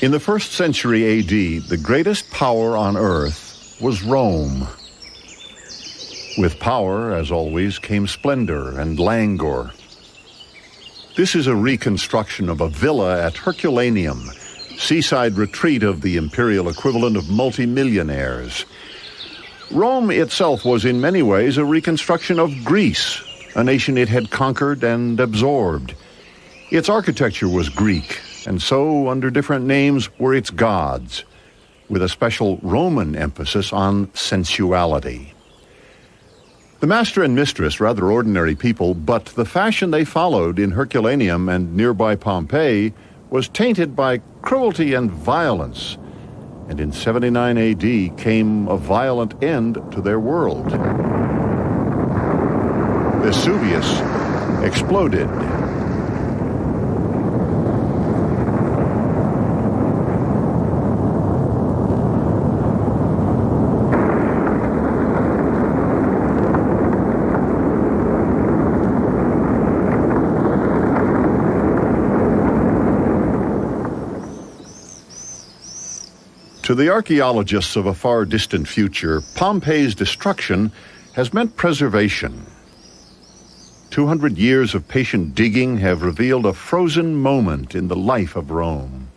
In the 1st century AD, the greatest power on earth was Rome. With power, as always, came splendor and languor. This is a reconstruction of a villa at Herculaneum, seaside retreat of the imperial equivalent of multimillionaires. Rome itself was in many ways a reconstruction of Greece, a nation it had conquered and absorbed. Its architecture was Greek, and so, under different names, were its gods, with a special Roman emphasis on sensuality. The master and mistress, rather ordinary people, but the fashion they followed in Herculaneum and nearby Pompeii was tainted by cruelty and violence, and in 79 AD came a violent end to their world. Vesuvius exploded. To the archaeologists of a far distant future, Pompeii's destruction has meant preservation. 200 years of patient digging have revealed a frozen moment in the life of Rome.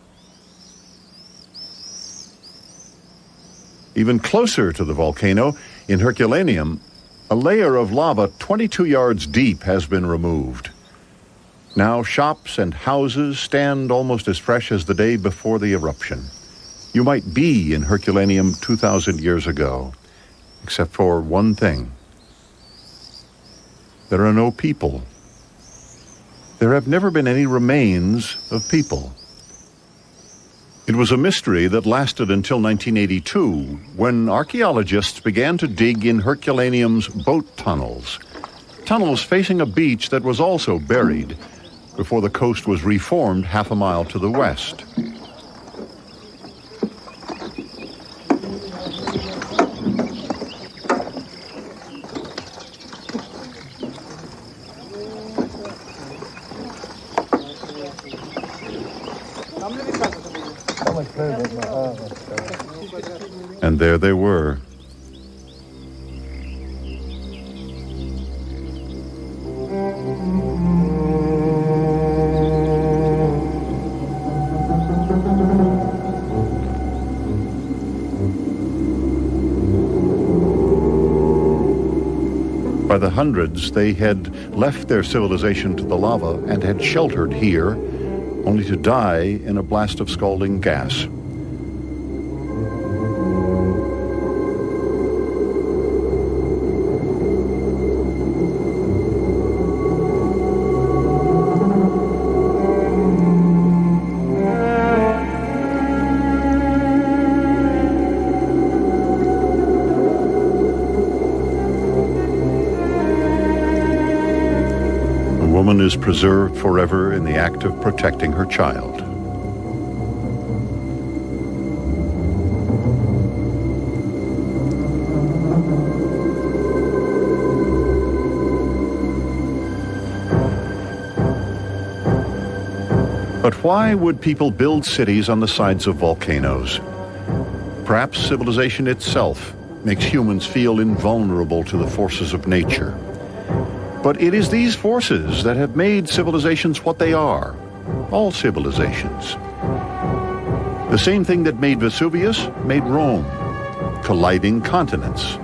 Even closer to the volcano, in Herculaneum, a layer of lava 22 yards deep has been removed. Now shops and houses stand almost as fresh as the day before the eruption. You might be in Herculaneum 2,000 years ago, except for one thing. There are no people. There have never been any remains of people. It was a mystery that lasted until 1982, when archaeologists began to dig in Herculaneum's boat tunnels, tunnels facing a beach that was also buried before the coast was reformed half a mile to the west. And there they were. By the hundreds, they had left their civilization to the lava and had sheltered here, only to die in a blast of scalding gas. A woman is preserved forever in the act of protecting her child. But why would people build cities on the sides of volcanoes? Perhaps civilization itself makes humans feel invulnerable to the forces of nature. But it is these forces that have made civilizations what they are, all civilizations. The same thing that made Vesuvius made Rome, colliding continents.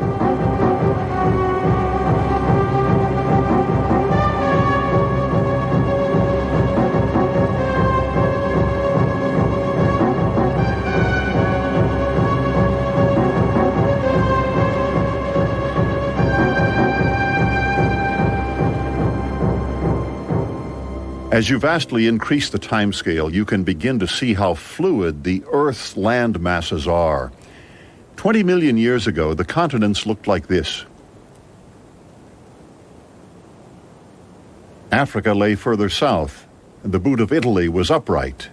As you vastly increase the timescale, you can begin to see how fluid the Earth's land masses are. 20 million years ago, the continents looked like this. Africa lay further south, and the boot of Italy was upright.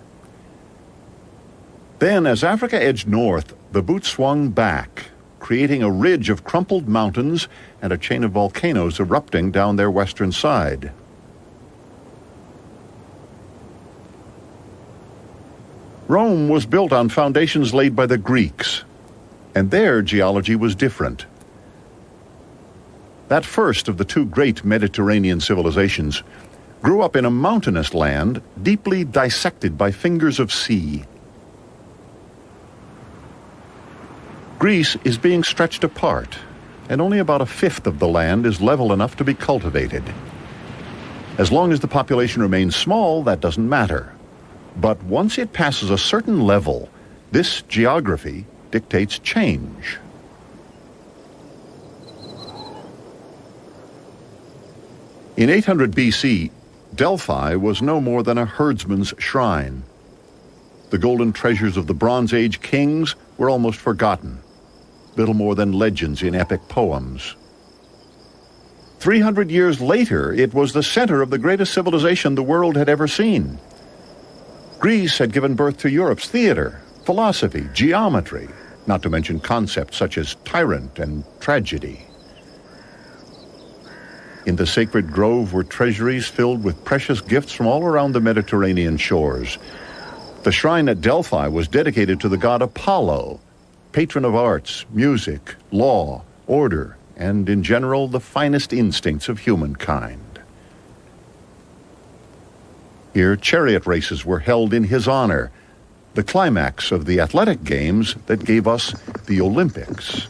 Then, as Africa edged north, the boot swung back, creating a ridge of crumpled mountains and a chain of volcanoes erupting down their western side. Rome was built on foundations laid by the Greeks, and their geology was different. That first of the two great Mediterranean civilizations grew up in a mountainous land deeply dissected by fingers of sea. Greece is being stretched apart, and only about a fifth of the land is level enough to be cultivated. As long as the population remains small, that doesn't matter. But once it passes a certain level, this geography dictates change. In 800 BC, Delphi was no more than a herdsman's shrine. The golden treasures of the Bronze Age kings were almost forgotten, little more than legends in epic poems. 300 years later, it was the center of the greatest civilization the world had ever seen. Greece had given birth to Europe's theater, philosophy, geometry, not to mention concepts such as tyrant and tragedy. In the sacred grove were treasuries filled with precious gifts from all around the Mediterranean shores. The shrine at Delphi was dedicated to the god Apollo, patron of arts, music, law, order, and in general the finest instincts of humankind. Here, chariot races were held in his honor, the climax of the athletic games that gave us the Olympics.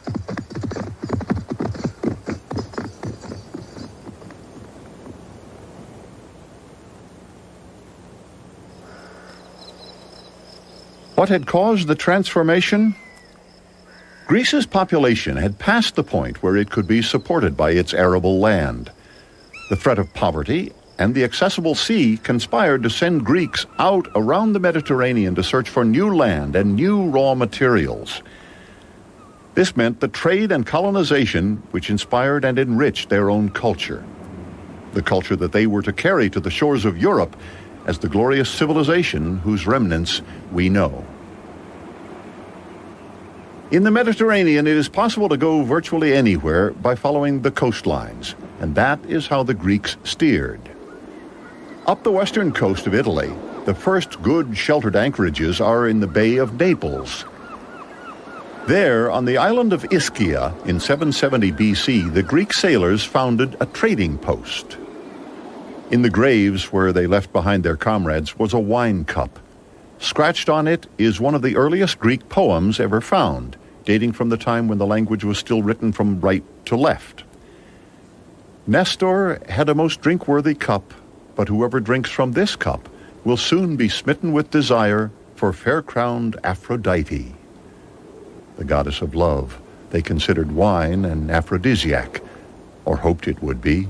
What had caused the transformation? Greece's population had passed the point where it could be supported by its arable land. The threat of poverty and the accessible sea conspired to send Greeks out around the Mediterranean to search for new land and new raw materials. This meant the trade and colonization which inspired and enriched their own culture, the culture that they were to carry to the shores of Europe as the glorious civilization whose remnants we know. In the Mediterranean, it is possible to go virtually anywhere by following the coastlines, and that is how the Greeks steered. Up the western coast of Italy, the first good sheltered anchorages are in the Bay of Naples. There, on the island of Ischia in 770 BC, the Greek sailors founded a trading post. In the graves where they left behind their comrades was a wine cup. Scratched on it is one of the earliest Greek poems ever found, dating from the time when the language was still written from right to left. Nestor had a most drink-worthy cup, but whoever drinks from this cup will soon be smitten with desire for fair-crowned Aphrodite, the goddess of love. They considered wine an aphrodisiac, or hoped it would be.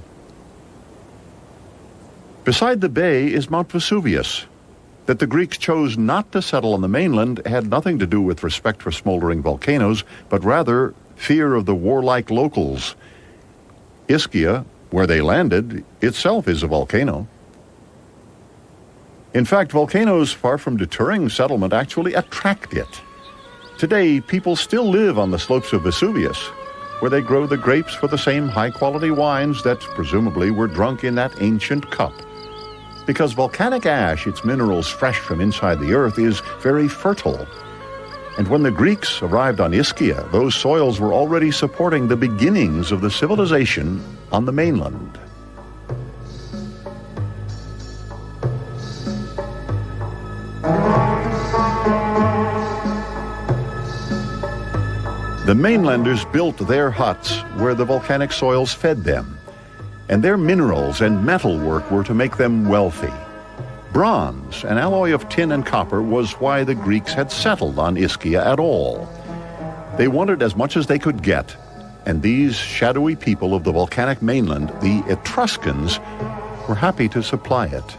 Beside the bay is Mount Vesuvius. That the Greeks chose not to settle on the mainland had nothing to do with respect for smoldering volcanoes, but rather fear of the warlike locals. Ischia, where they landed, itself is a volcano. In fact, volcanoes, far from deterring settlement, actually attract it. Today, people still live on the slopes of Vesuvius, where they grow the grapes for the same high-quality wines that presumably were drunk in that ancient cup. Because volcanic ash, its minerals fresh from inside the earth, is very fertile. And when the Greeks arrived on Ischia, those soils were already supporting the beginnings of the civilization on the mainland. The mainlanders built their huts where the volcanic soils fed them, and their minerals and metalwork were to make them wealthy. Bronze, an alloy of tin and copper, was why the Greeks had settled on Ischia at all. They wanted as much as they could get, and these shadowy people of the volcanic mainland, the Etruscans, were happy to supply it.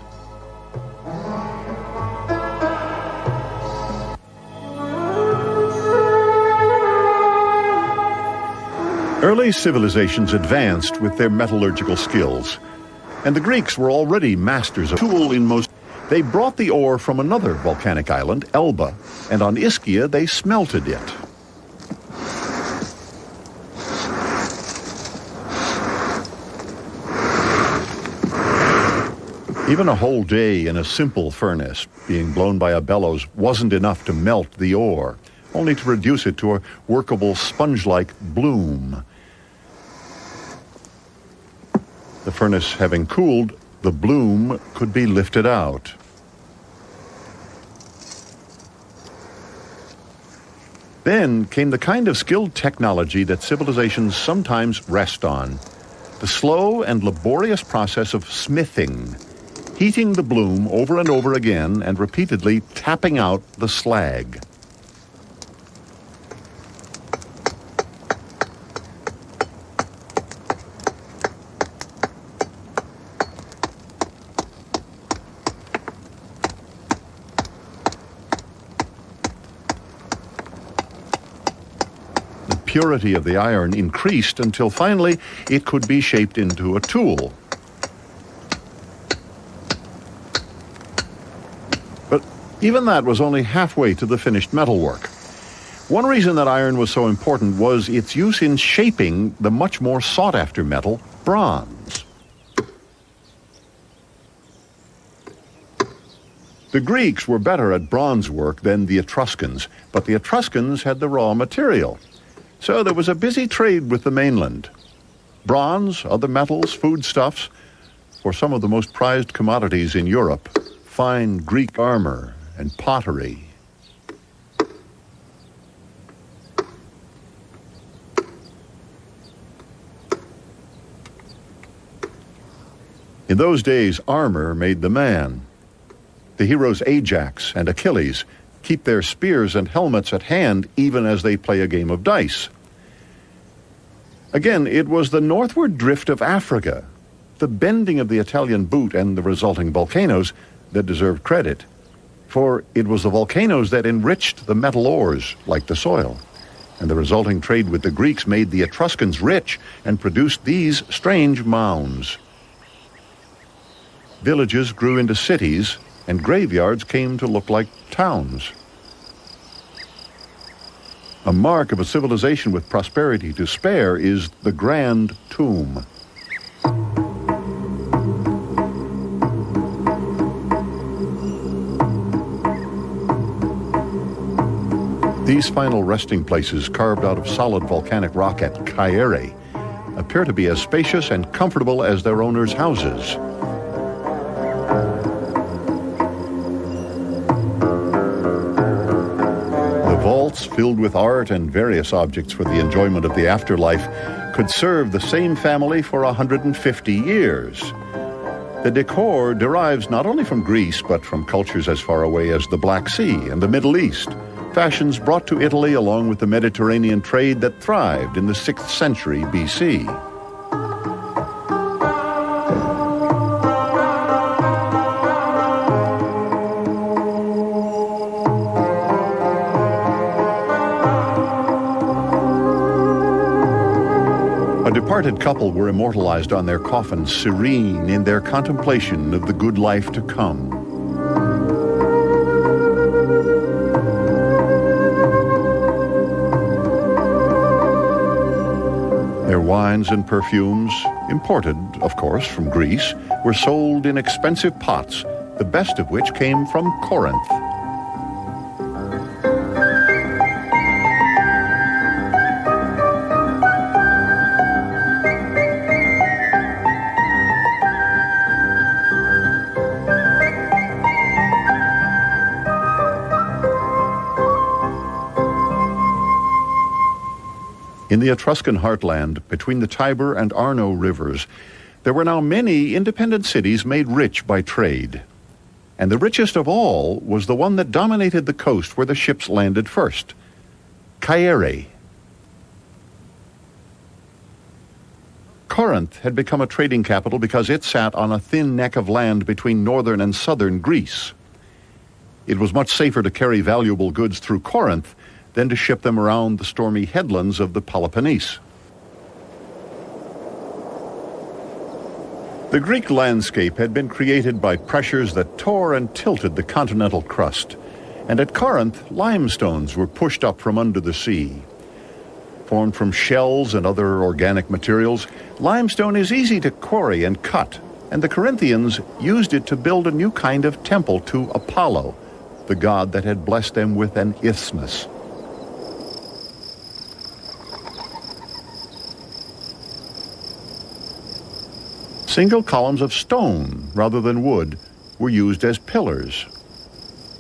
Early civilizations advanced with their metallurgical skills, and the Greeks were already masters of tool in most. They brought the ore from another volcanic island, Elba, and on Ischia they smelted it. Even a whole day in a simple furnace, being blown by a bellows, wasn't enough to melt the ore, only to reduce it to a workable sponge-like bloom. The furnace having cooled, the bloom could be lifted out. Then came the kind of skilled technology that civilizations sometimes rest on, the slow and laborious process of smithing, heating the bloom over and over again and repeatedly tapping out the slag. The purity of the iron increased until finally it could be shaped into a tool. But even that was only halfway to the finished metalwork. One reason that iron was so important was its use in shaping the much more sought-after metal, bronze. The Greeks were better at bronze work than the Etruscans, but the Etruscans had the raw material. So there was a busy trade with the mainland. Bronze, other metals, foodstuffs, for some of the most prized commodities in Europe, fine Greek armor and pottery. In those days, armor made the man. The heroes Ajax and Achilles keep their spears and helmets at hand even as they play a game of dice. Again, it was the northward drift of Africa, the bending of the Italian boot and the resulting volcanoes that deserved credit. For it was the volcanoes that enriched the metal ores, like the soil. And the resulting trade with the Greeks made the Etruscans rich and produced these strange mounds. Villages grew into cities, and graveyards came to look like towns. A mark of a civilization with prosperity to spare is the Grand Tomb. These final resting places, carved out of solid volcanic rock at Caere, appear to be as spacious and comfortable as their owners' houses. Vaults filled with art and various objects for the enjoyment of the afterlife could serve the same family for 150 years. The decor derives not only from Greece, but from cultures as far away as the Black Sea and the Middle East, fashions brought to Italy along with the Mediterranean trade that thrived in the 6th century BC. A departed couple were immortalized on their coffins, serene in their contemplation of the good life to come. Their wines and perfumes, imported, of course, from Greece, were sold in expensive pots, the best of which came from Corinth. In the Etruscan heartland, between the Tiber and Arno rivers, there were now many independent cities made rich by trade. And the richest of all was the one that dominated the coast where the ships landed first, Caere. Corinth had become a trading capital because it sat on a thin neck of land between northern and southern Greece. It was much safer to carry valuable goods through Corinth than to ship them around the stormy headlands of the Peloponnese. The Greek landscape had been created by pressures that tore and tilted the continental crust, and at Corinth, limestones were pushed up from under the sea. Formed from shells and other organic materials, limestone is easy to quarry and cut, and the Corinthians used it to build a new kind of temple to Apollo, the god that had blessed them with an isthmus. Single columns of stone, rather than wood, were used as pillars.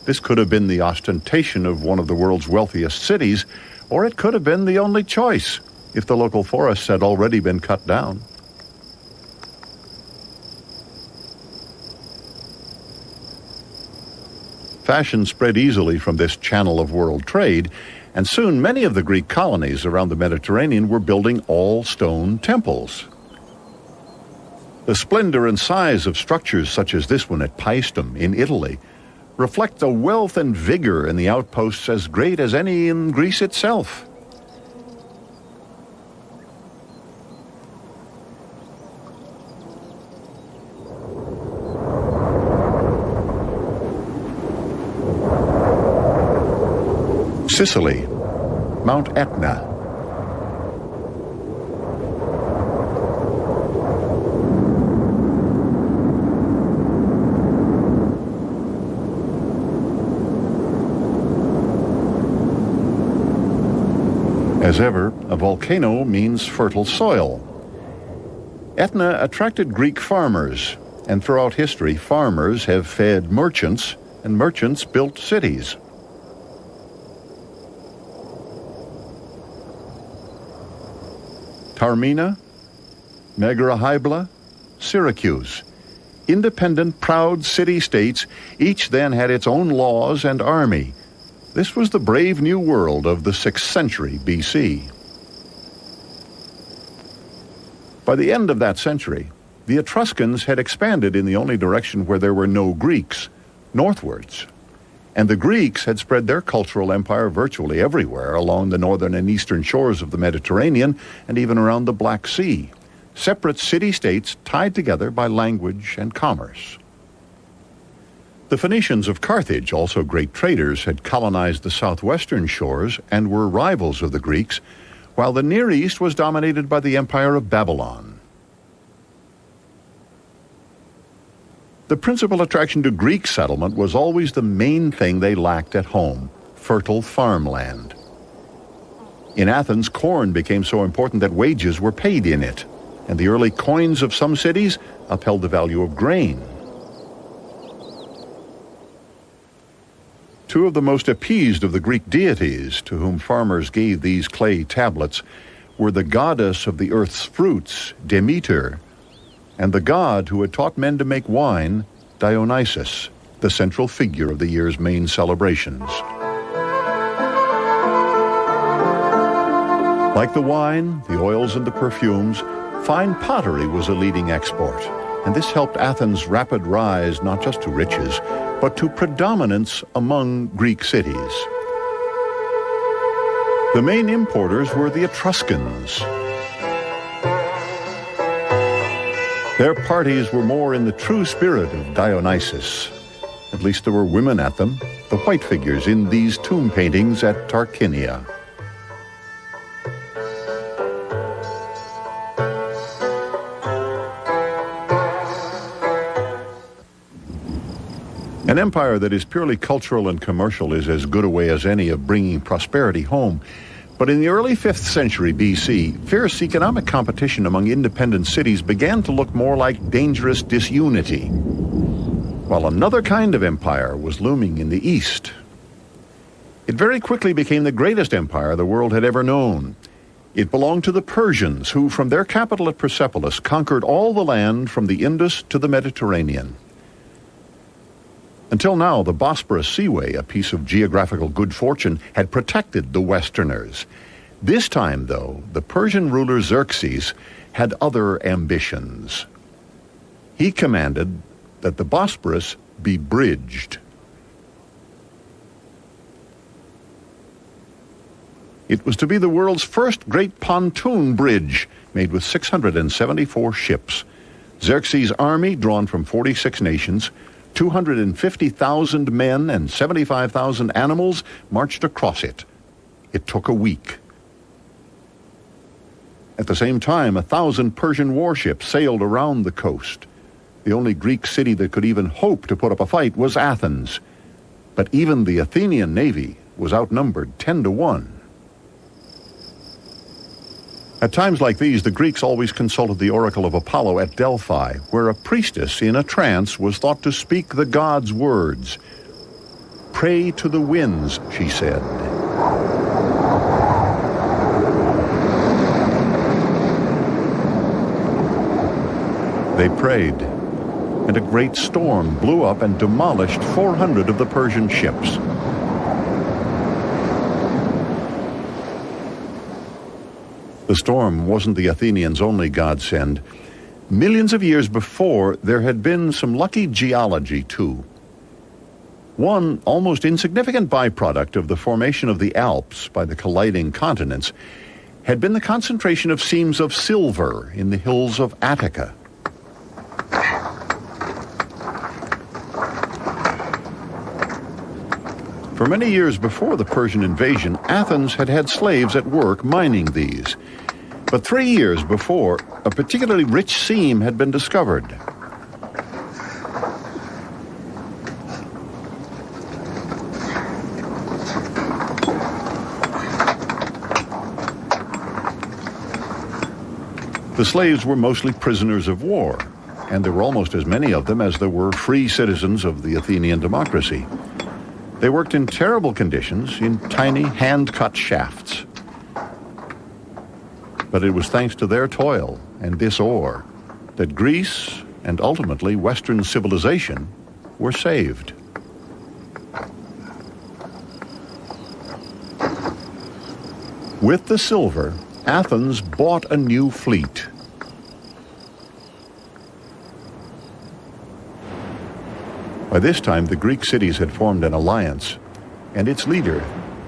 This could have been the ostentation of one of the world's wealthiest cities, or it could have been the only choice if the local forests had already been cut down. Fashion spread easily from this channel of world trade, and soon many of the Greek colonies around the Mediterranean were building all-stone temples. The splendor and size of structures such as this one at Paestum in Italy reflect a wealth and vigor in the outposts as great as any in Greece itself. Sicily, Mount Etna. As ever, a volcano means fertile soil. Etna attracted Greek farmers, and throughout history, farmers have fed merchants, and merchants built cities. Taormina, Megara Hybla, Syracuse. Independent, proud city-states, each then had its own laws and army. This was the brave new world of the 6th century BC. By the end of that century, the Etruscans had expanded in the only direction where there were no Greeks, northwards. And the Greeks had spread their cultural empire virtually everywhere along the northern and eastern shores of the Mediterranean and even around the Black Sea, separate city-states tied together by language and commerce. The Phoenicians of Carthage, also great traders, had colonized the southwestern shores and were rivals of the Greeks, while the Near East was dominated by the Empire of Babylon. The principal attraction to Greek settlement was always the main thing they lacked at home: fertile farmland. In Athens, corn became so important that wages were paid in it, and the early coins of some cities upheld the value of grain. Two of the most appeased of the Greek deities to whom farmers gave these clay tablets were the goddess of the earth's fruits, Demeter, and the god who had taught men to make wine, Dionysus, the central figure of the year's main celebrations. Like the wine, the oils, and the perfumes, fine pottery was a leading export, and this helped Athens' rapid rise not just to riches, but to predominance among Greek cities. The main importers were the Etruscans. Their parties were more in the true spirit of Dionysus. At least there were women at them, the white figures in these tomb paintings at Tarquinia. An empire that is purely cultural and commercial is as good a way as any of bringing prosperity home. But in the early 5th century BC, fierce economic competition among independent cities began to look more like dangerous disunity, while another kind of empire was looming in the east. It very quickly became the greatest empire the world had ever known. It belonged to the Persians, who from their capital at Persepolis conquered all the land from the Indus to the Mediterranean. Until now, the Bosporus Seaway, a piece of geographical good fortune, had protected the Westerners. This time, though, the Persian ruler Xerxes had other ambitions. He commanded that the Bosporus be bridged. It was to be the world's first great pontoon bridge, made with 674 ships. Xerxes' army, drawn from 46 nations, 250,000 men and 75,000 animals marched across it. It took a week. At the same time, 1,000 Persian warships sailed around the coast. The only Greek city that could even hope to put up a fight was Athens. But even the Athenian navy was outnumbered 10-1. At times like these, the Greeks always consulted the oracle of Apollo at Delphi, where a priestess in a trance was thought to speak the gods' words. "Pray to the winds," she said. They prayed, and a great storm blew up and demolished 400 of the Persian ships. The storm wasn't the Athenians' only godsend. Millions of years before, there had been some lucky geology, too. One almost insignificant byproduct of the formation of the Alps by the colliding continents had been the concentration of seams of silver in the hills of Attica. For many years before the Persian invasion, Athens had had slaves at work mining these. But 3 years before, a particularly rich seam had been discovered. The slaves were mostly prisoners of war, and there were almost as many of them as there were free citizens of the Athenian democracy. They worked in terrible conditions in tiny hand-cut shafts. But it was thanks to their toil and this ore that Greece and ultimately Western civilization were saved. With the silver, Athens bought a new fleet. By this time, the Greek cities had formed an alliance, and its leader,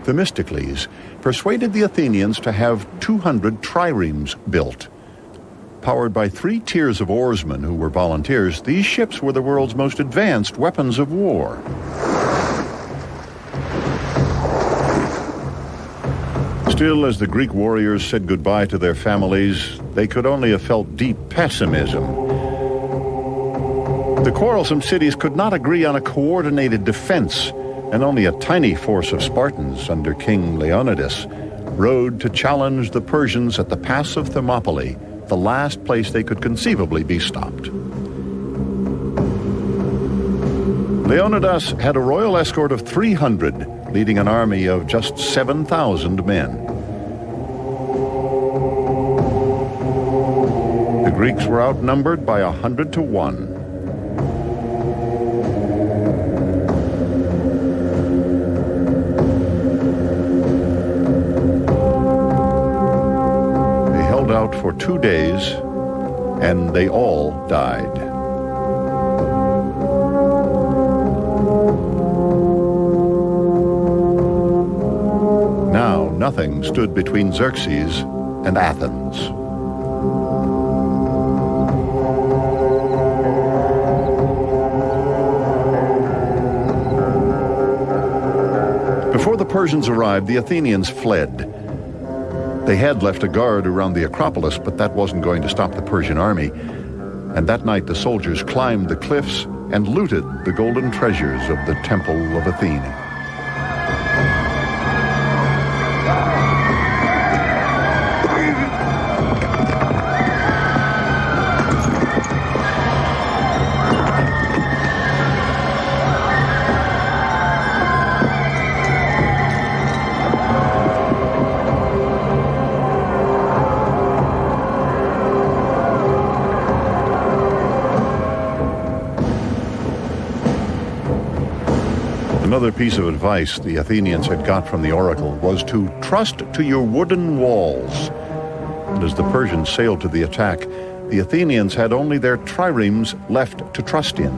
Themistocles, persuaded the Athenians to have 200 triremes built. Powered by 3 tiers of oarsmen who were volunteers, these ships were the world's most advanced weapons of war. Still, as the Greek warriors said goodbye to their families, they could only have felt deep pessimism. The quarrelsome cities could not agree on a coordinated defense, and only a tiny force of Spartans under King Leonidas rode to challenge the Persians at the Pass of Thermopylae, the last place they could conceivably be stopped. Leonidas had a royal escort of 300, leading an army of just 7,000 men. The Greeks were outnumbered by 100-1. Out for 2 days, and they all died. Now nothing stood between Xerxes and Athens. Before the Persians arrived, the Athenians fled. They had left a guard around the Acropolis, but that wasn't going to stop the Persian army. And that night the soldiers climbed the cliffs and looted the golden treasures of the Temple of Athena. Another piece of advice the Athenians had got from the oracle was to trust to your wooden walls. And as the Persians sailed to the attack, the Athenians had only their triremes left to trust in.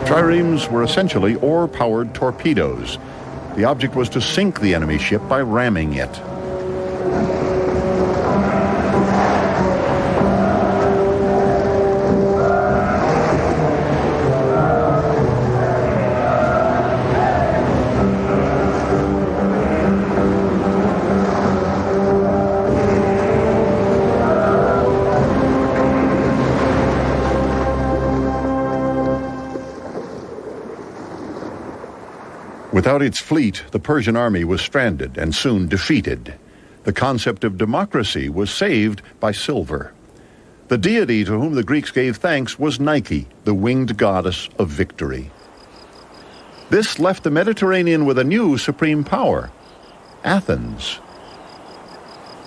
Triremes were essentially oar-powered torpedoes. The object was to sink the enemy ship by ramming it. Without its fleet, the Persian army was stranded and soon defeated. The concept of democracy was saved by silver. The deity to whom the Greeks gave thanks was Nike, the winged goddess of victory. This left the Mediterranean with a new supreme power, Athens.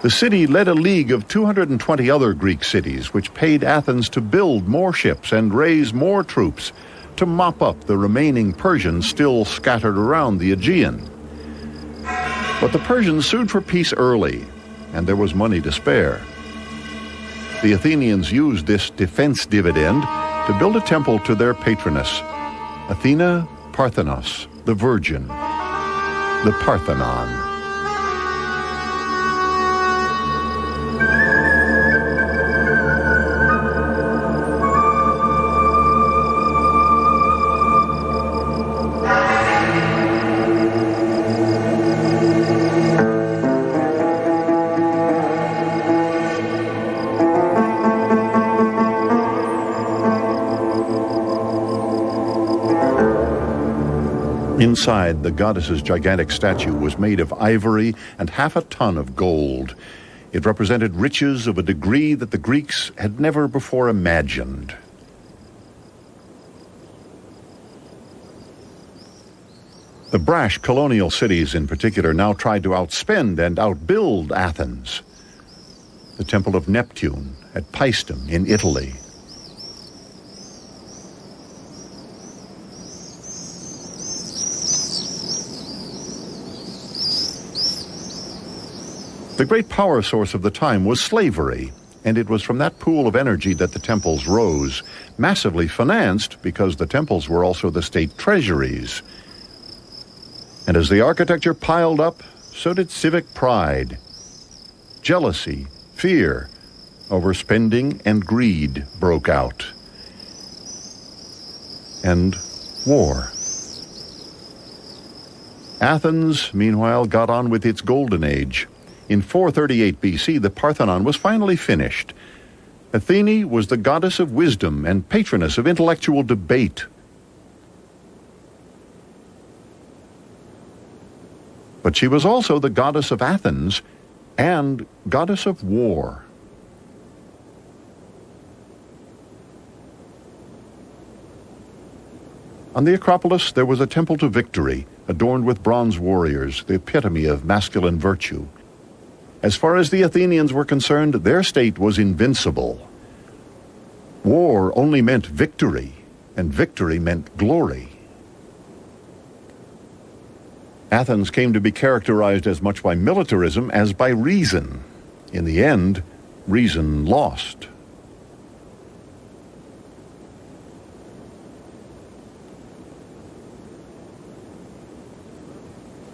The city led a league of 220 other Greek cities, which paid Athens to build more ships and raise more troops to mop up the remaining Persians still scattered around the Aegean. But the Persians sued for peace early, and there was money to spare. The Athenians used this defense dividend to build a temple to their patroness, Athena Parthenos, the Virgin, the Parthenon. Inside, the goddess's gigantic statue was made of ivory and half a ton of gold. It represented riches of a degree that the Greeks had never before imagined. The brash colonial cities in particular now tried to outspend and outbuild Athens. The Temple of Neptune at Paestum in Italy. The great power source of the time was slavery, and it was from that pool of energy that the temples rose, massively financed because the temples were also the state treasuries. And as the architecture piled up, so did civic pride, jealousy, fear, overspending, and greed broke out. And war. Athens, meanwhile, got on with its golden age. In 438 BC, the Parthenon was finally finished. Athene was the goddess of wisdom and patroness of intellectual debate. But she was also the goddess of Athens and goddess of war. On the Acropolis, there was a temple to victory, adorned with bronze warriors, the epitome of masculine virtue. As far as the Athenians were concerned, their state was invincible. War only meant victory, and victory meant glory. Athens came to be characterized as much by militarism as by reason. In the end, reason lost.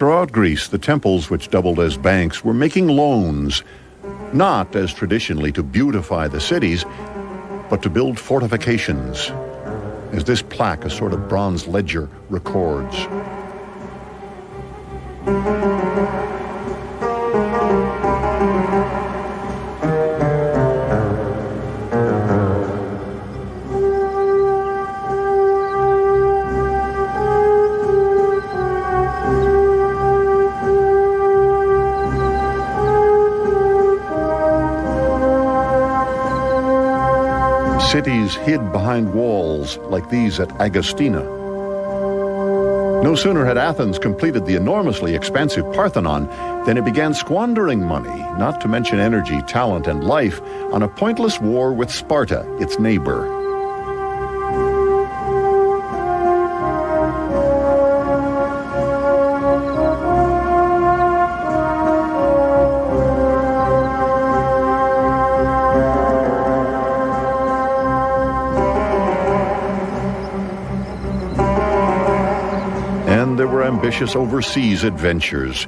Throughout Greece, the temples, which doubled as banks, were making loans, not as traditionally to beautify the cities, but to build fortifications, as this plaque, a sort of bronze ledger, records. Cities hid behind walls like these at Agostina. No sooner had Athens completed the enormously expansive Parthenon than it began squandering money, not to mention energy, talent, and life, on a pointless war with Sparta, its neighbor. Ambitious overseas adventures.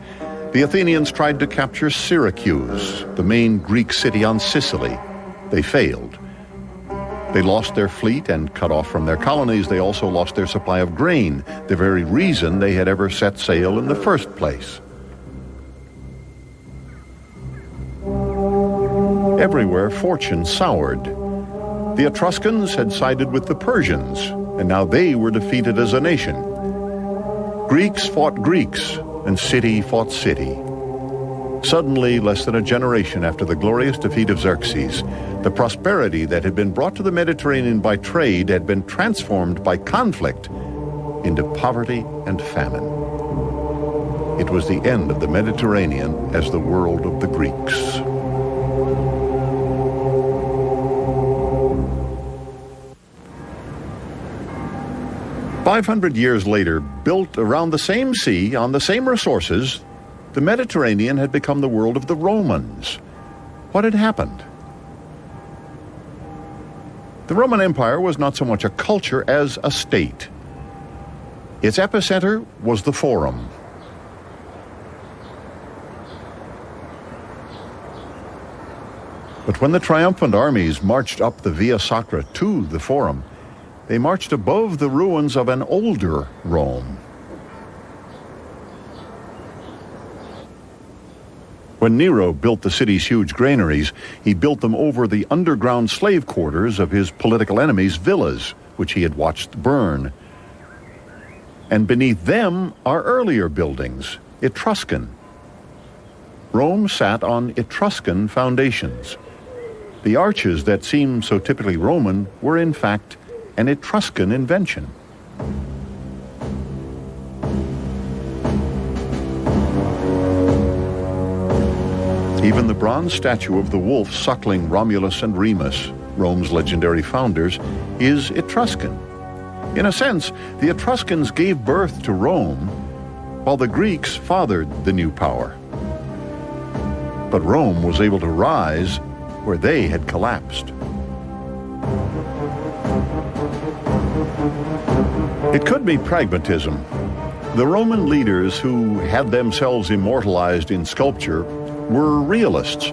The Athenians tried to capture Syracuse, the main Greek city on Sicily. They failed. They lost their fleet and, cut off from their colonies, they also lost their supply of grain, the very reason they had ever set sail in the first place. Everywhere, fortune soured. The Etruscans had sided with the Persians, and now they were defeated as a nation. Greeks fought Greeks, and city fought city. Suddenly, less than a generation after the glorious defeat of Xerxes, the prosperity that had been brought to the Mediterranean by trade had been transformed by conflict into poverty and famine. It was the end of the Mediterranean as the world of the Greeks. "500 years later, built around the same sea, on the same resources, the Mediterranean had become the world of the Romans. What had happened? The Roman Empire was not so much a culture as a state. Its epicenter was the Forum. But when the triumphant armies marched up the Via Sacra to the Forum, they marched above the ruins of an older Rome. When Nero built the city's huge granaries, he built them over the underground slave quarters of his political enemies' villas, which he had watched burn. And beneath them are earlier buildings, Etruscan. Rome sat on Etruscan foundations. The arches that seem so typically Roman were in fact an Etruscan invention. Even the bronze statue of the wolf suckling Romulus and Remus, Rome's legendary founders, is Etruscan. In a sense, the Etruscans gave birth to Rome, while the Greeks fathered the new power. But Rome was able to rise where they had collapsed. It could be pragmatism. The Roman leaders who had themselves immortalized in sculpture were realists.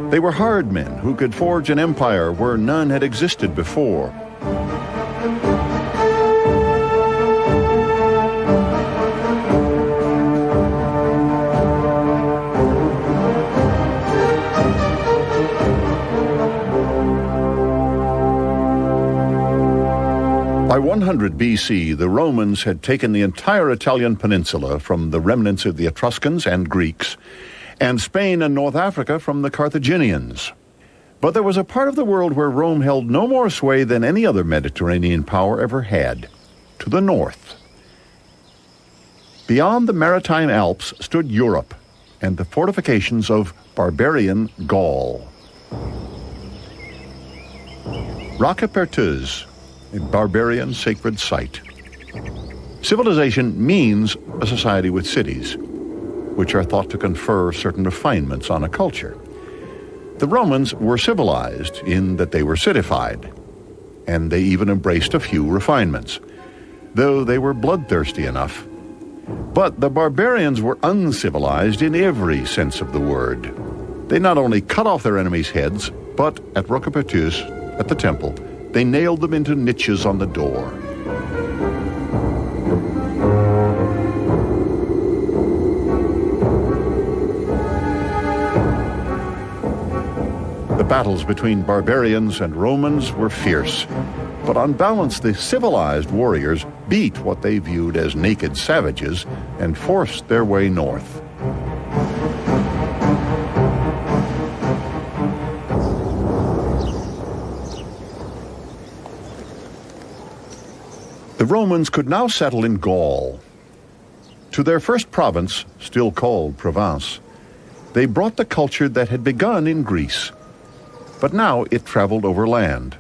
They were hard men who could forge an empire where none had existed before. By 100 BC, the Romans had taken the entire Italian peninsula from the remnants of the Etruscans and Greeks, and Spain and North Africa from the Carthaginians. But there was a part of the world where Rome held no more sway than any other Mediterranean power ever had, to the north. Beyond the maritime Alps stood Europe and the fortifications of barbarian Gaul. Rocca Pertuse, a barbarian sacred site. Civilization means a society with cities, which are thought to confer certain refinements on a culture. The Romans were civilized in that they were citified, and they even embraced a few refinements, though they were bloodthirsty enough. But the barbarians were uncivilized in every sense of the word. They not only cut off their enemies' heads, but at Rocca Pertuse, at the temple, they nailed them into niches on the door. The battles between barbarians and Romans were fierce, but on balance the civilized warriors beat what they viewed as naked savages and forced their way north. The Romans could now settle in Gaul. To their first province, still called Provence, they brought the culture that had begun in Greece. But now it traveled over land.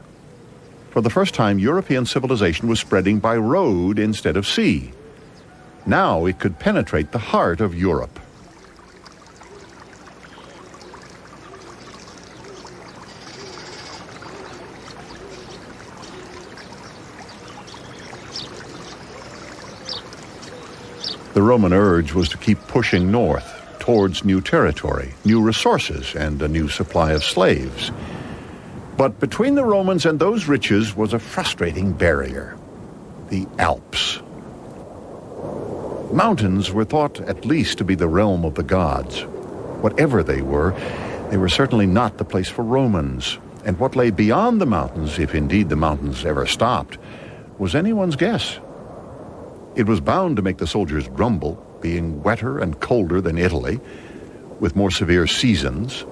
For the first time, European civilization was spreading by road instead of sea. Now it could penetrate the heart of Europe. The Roman urge was to keep pushing north towards new territory, new resources, and a new supply of slaves. But between the Romans and those riches was a frustrating barrier: the Alps. Mountains were thought at least to be the realm of the gods. Whatever they were certainly not the place for Romans. And what lay beyond the mountains, if indeed the mountains ever stopped, was anyone's guess. It was bound to make the soldiers grumble, being wetter and colder than Italy, with more severe seasons.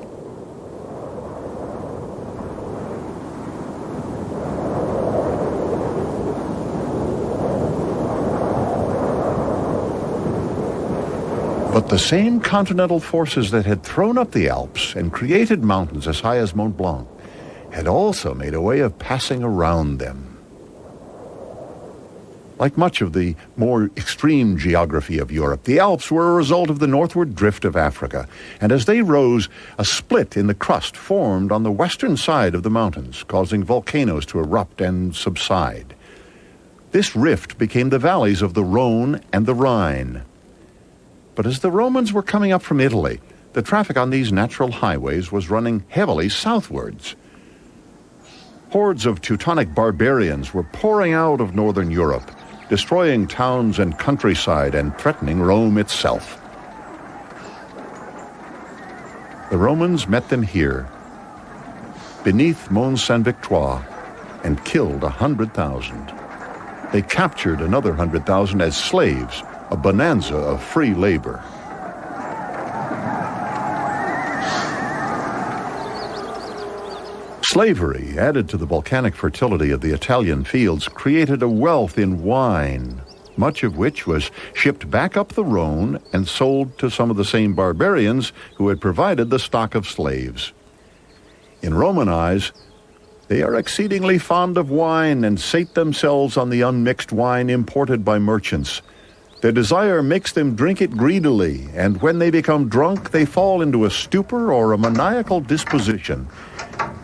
But the same continental forces that had thrown up the Alps and created mountains as high as Mont Blanc had also made a way of passing around them. Like much of the more extreme geography of Europe, the Alps were a result of the northward drift of Africa, and as they rose, a split in the crust formed on the western side of the mountains, causing volcanoes to erupt and subside. This rift became the valleys of the Rhone and the Rhine. But as the Romans were coming up from Italy, the traffic on these natural highways was running heavily southwards. Hordes of Teutonic barbarians were pouring out of northern Europe, destroying towns and countryside and threatening Rome itself. The Romans met them here, beneath Mont Sainte-Victoire, and killed 100,000. They captured another 100,000 as slaves, a bonanza of free labor. Slavery, added to the volcanic fertility of the Italian fields, created a wealth in wine, much of which was shipped back up the Rhone and sold to some of the same barbarians who had provided the stock of slaves. In Roman eyes, they are exceedingly fond of wine and sate themselves on the unmixed wine imported by merchants. Their desire makes them drink it greedily, and when they become drunk, they fall into a stupor or a maniacal disposition.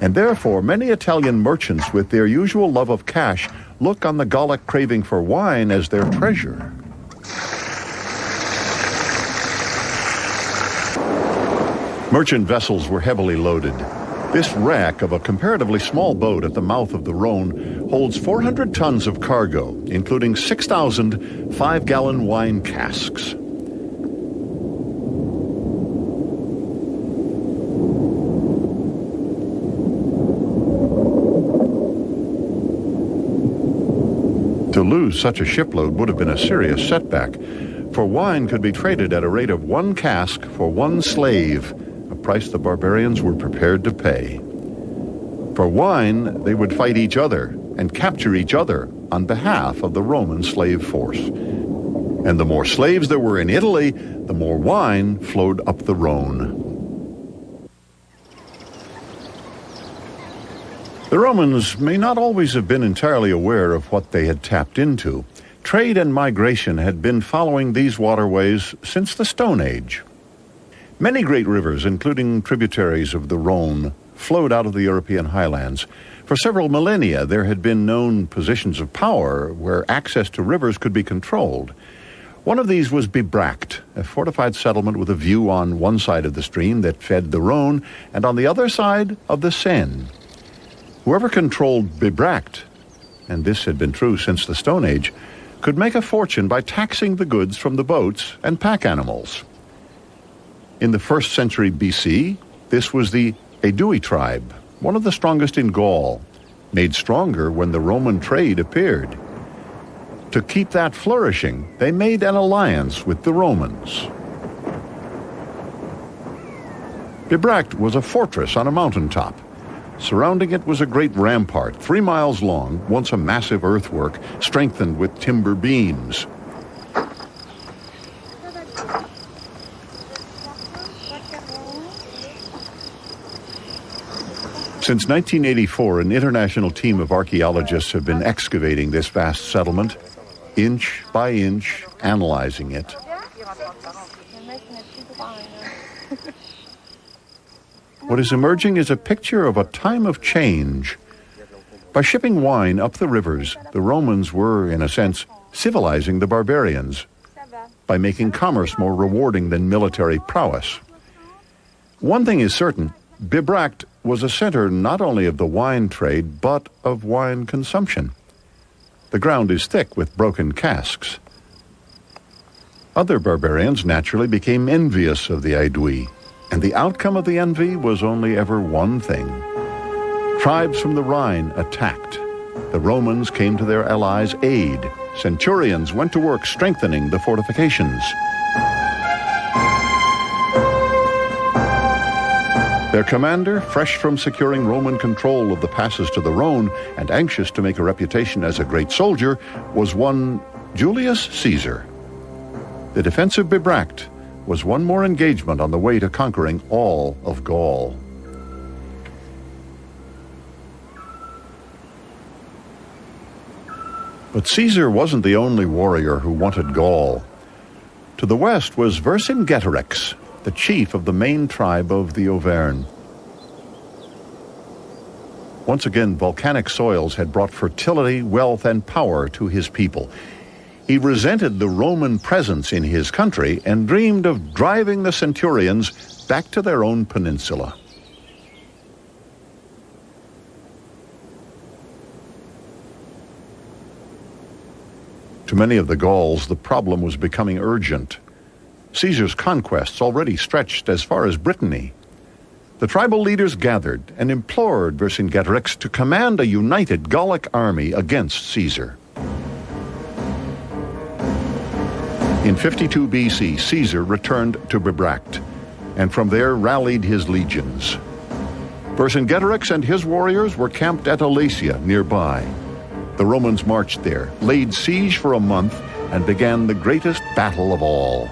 And therefore, many Italian merchants, with their usual love of cash, look on the Gallic craving for wine as their treasure. Merchant vessels were heavily loaded. This wreck of a comparatively small boat at the mouth of the Rhone holds 400 tons of cargo, including 6,000 5-gallon wine casks. To lose such a shipload would have been a serious setback, for wine could be traded at a rate of 1 cask for 1 slave, a price the barbarians were prepared to pay. For wine, they would fight each other and capture each other on behalf of the Roman slave force. And the more slaves there were in Italy, the more wine flowed up the Rhone. The Romans may not always have been entirely aware of what they had tapped into. Trade and migration had been following these waterways since the Stone Age. Many great rivers, including tributaries of the Rhone, flowed out of the European highlands. For several millennia, there had been known positions of power where access to rivers could be controlled. One of these was Bibracte, a fortified settlement with a view on one side of the stream that fed the Rhone and on the other side of the Seine. Whoever controlled Bibracte, and this had been true since the Stone Age, could make a fortune by taxing the goods from the boats and pack animals. In the 1st century BC, this was the Aedui tribe, one of the strongest in Gaul, made stronger when the Roman trade appeared. To keep that flourishing, they made an alliance with the Romans. Bibracte was a fortress on a mountaintop. Surrounding it was a great rampart, 3 miles long, once a massive earthwork, strengthened with timber beams. Since 1984, an international team of archaeologists have been excavating this vast settlement, inch by inch, analyzing it. What is emerging is a picture of a time of change. By shipping wine up the rivers, the Romans were, in a sense, civilizing the barbarians by making commerce more rewarding than military prowess. One thing is certain, Bibracte was a center not only of the wine trade, but of wine consumption. The ground is thick with broken casks. Other barbarians naturally became envious of the Aedui, and the outcome of the envy was only ever one thing. Tribes from the Rhine attacked. The Romans came to their allies' aid, centurions went to work strengthening the fortifications. Their commander, fresh from securing Roman control of the passes to the Rhone and anxious to make a reputation as a great soldier, was one Julius Caesar. The defense of Bibracte was one more engagement on the way to conquering all of Gaul. But Caesar wasn't the only warrior who wanted Gaul. To the west was Vercingetorix, the chief of the main tribe of the Auvergne. Once again, volcanic soils had brought fertility, wealth, and power to his people. He resented the Roman presence in his country and dreamed of driving the centurions back to their own peninsula. To many of the Gauls, the problem was becoming urgent. Caesar's conquests already stretched as far as Brittany. The tribal leaders gathered and implored Vercingetorix to command a united Gallic army against Caesar. In 52 BC, Caesar returned to Bibracte, and from there rallied his legions. Vercingetorix and his warriors were camped at Alesia nearby. The Romans marched there, laid siege for a month, and began the greatest battle of all.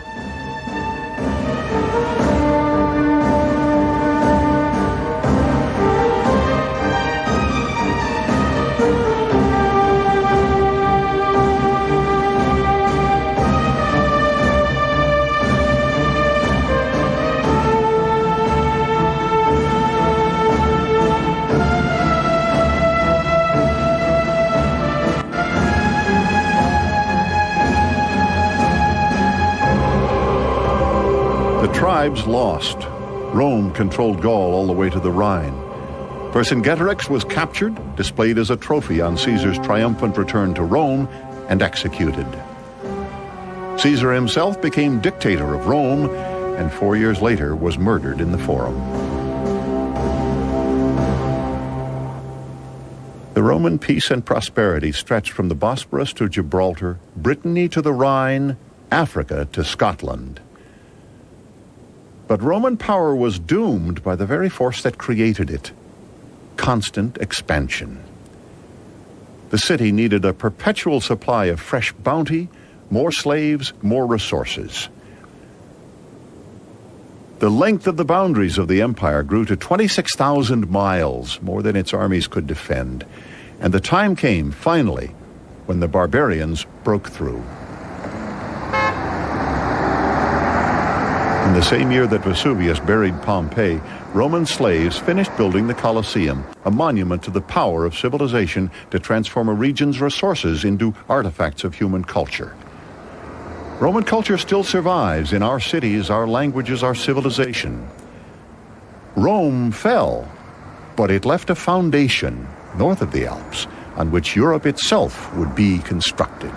Tribes lost. Rome controlled Gaul all the way to the Rhine. Vercingetorix was captured, displayed as a trophy on Caesar's triumphant return to Rome, and executed. Caesar himself became dictator of Rome, and 4 years later was murdered in the Forum. The Roman peace and prosperity stretched from the Bosporus to Gibraltar, Brittany to the Rhine, Africa to Scotland. But Roman power was doomed by the very force that created it: constant expansion. The city needed a perpetual supply of fresh bounty, more slaves, more resources. The length of the boundaries of the empire grew to 26,000 miles, more than its armies could defend. And the time came, finally, when the barbarians broke through. In the same year that Vesuvius buried Pompey, Roman slaves finished building the Colosseum, a monument to the power of civilization to transform a region's resources into artifacts of human culture. Roman culture still survives in our cities, our languages, our civilization. Rome fell, but it left a foundation north of the Alps on which Europe itself would be constructed.